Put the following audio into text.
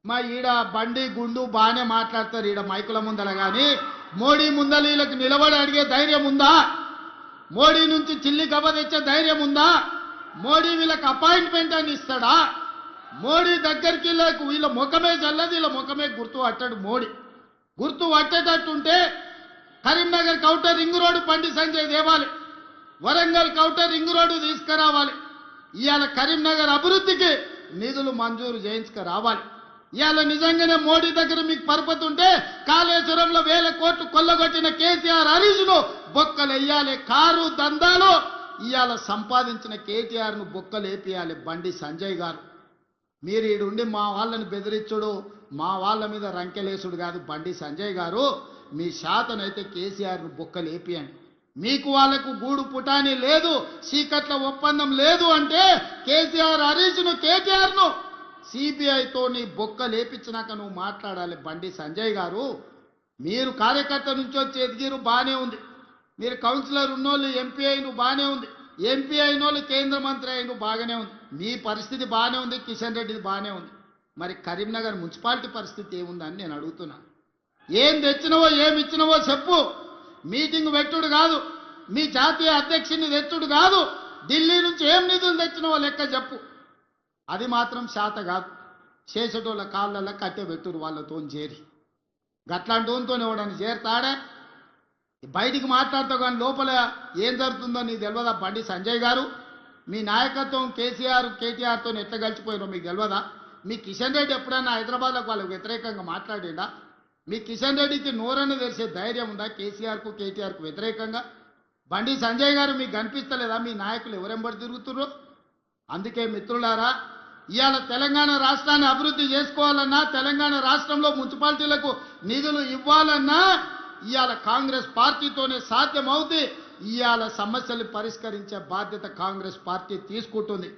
మా ఈడ బండి గుండు బాగానే మాట్లాడతారు ఈడ మైకుల ముందల కానీ మోడీ ముందల వీళ్ళకి నిలబడి అడిగే ధైర్యం ఉందా? మోడీ నుంచి చిల్లి గవ్వ తెచ్చే ధైర్యం ఉందా? మోడీ వీళ్ళకి అపాయింట్మెంట్ అని ఇస్తాడా? మోడీ దగ్గరికి వీళ్ళ ముఖమే చల్లదు, వీళ్ళ ముఖమే గుర్తు పట్టాడు. మోడీ గుర్తు పట్టేటట్టుంటే Karimnagar కౌటర్ ring road Bandi Sanjay దేవాలి, Warangal కౌటర్ ring road తీసుకురావాలి. ఇవాళ కరీంనగర్ అభివృద్ధికి నిధులు మంజూరు చేయించుకురావాలి. ఇవాళ నిజంగానే మోడీ దగ్గర మీకు పరపతి ఉంటే కాళేశ్వరంలో 1000 కోట్లు కొల్లగొట్టిన కేసీఆర్ హరీష్ను బొక్కలు వేయాలి. కారు దందాలో ఇవాళ సంపాదించిన కేటీఆర్ను బొక్కలు వేపియాలి. బండి సంజయ్ గారు, మీరు ఈడుండి మా వాళ్ళని బెదిరించుడు, మా వాళ్ళ మీద రంకెలేసుడు కాదు. బండి సంజయ్ గారు, మీ శాతనైతే కేసీఆర్ను బొక్కలు వేపియండి. మీకు వాళ్ళకు గూడు పుటాని లేదు, చీకట్ల ఒప్పందం లేదు అంటే కేసీఆర్ హరీష్ను కేటీఆర్ను సిబిఐతో నీ బొక్క లేపించినాక నువ్వు మాట్లాడాలి. బండి సంజయ్ గారు, మీరు కార్యకర్త నుంచి వచ్చి ఎదిగిరు బాగానే ఉంది, మీరు కౌన్సిలర్ ఉన్నోళ్ళు ఎంపీ అయిన బాగానే ఉంది, ఎంపీ అయిన వాళ్ళు కేంద్ర మంత్రి అయిన బాగానే ఉంది, మీ పరిస్థితి బాగానే ఉంది, కిషన్ రెడ్డిది బాగానే ఉంది. మరి కరీంనగర్ మున్సిపాలిటీ పరిస్థితి ఏముందని నేను అడుగుతున్నా. ఏం తెచ్చినవో ఏమి ఇచ్చినవో చెప్పు. మీటింగ్ పెట్టుడు కాదు, మీ జాతీయ అధ్యక్షుని తెచ్చుడు కాదు, ఢిల్లీ నుంచి ఏం నిధులు తెచ్చినవో లెక్క చెప్పు. అది మాత్రం శాత కాదు. చేసేటోళ్ళ కాళ్ళల్లో కట్టే పెట్టురు వాళ్ళతో చేరి. గట్లాంటి వాళ్ళతో ఎవడని చేరుతాడే? బయటికి మాట్లాడతావు కానీ లోపల ఏం జరుగుతుందో నీకు తెలియదా? బండి సంజయ్ గారు, మీ నాయకత్వం కేసీఆర్ కేటీఆర్తో ఎట్లా కలిసిపోయినో మీకు తెలియదా? మీ కిషన్ రెడ్డి ఎప్పుడైనా హైదరాబాద్లో వాళ్ళకు వ్యతిరేకంగా మాట్లాడిండా? మీ కిషన్ రెడ్డికి నోరని తెలిసే ధైర్యం ఉందా కేసీఆర్కు కేటీఆర్కు వ్యతిరేకంగా? బండి సంజయ్ గారు మీకు కనిపిస్తలేదా మీ నాయకులు ఎవరెంబడి తిరుగుతుర్రో? అందుకే మిత్రులారా, ఇవాళ తెలంగాణ రాష్ట్రాన్ని అభివృద్ధి చేసుకోవాలన్నా, తెలంగాణ రాష్ట్రంలో మున్సిపాలిటీలకు నిధులు ఇవ్వాలన్నా ఇవాళ కాంగ్రెస్ పార్టీతోనే సాధ్యమవుతుంది. ఇవాళ సమస్యలు పరిష్కరించే బాధ్యత కాంగ్రెస్ పార్టీ తీసుకుంటుంది.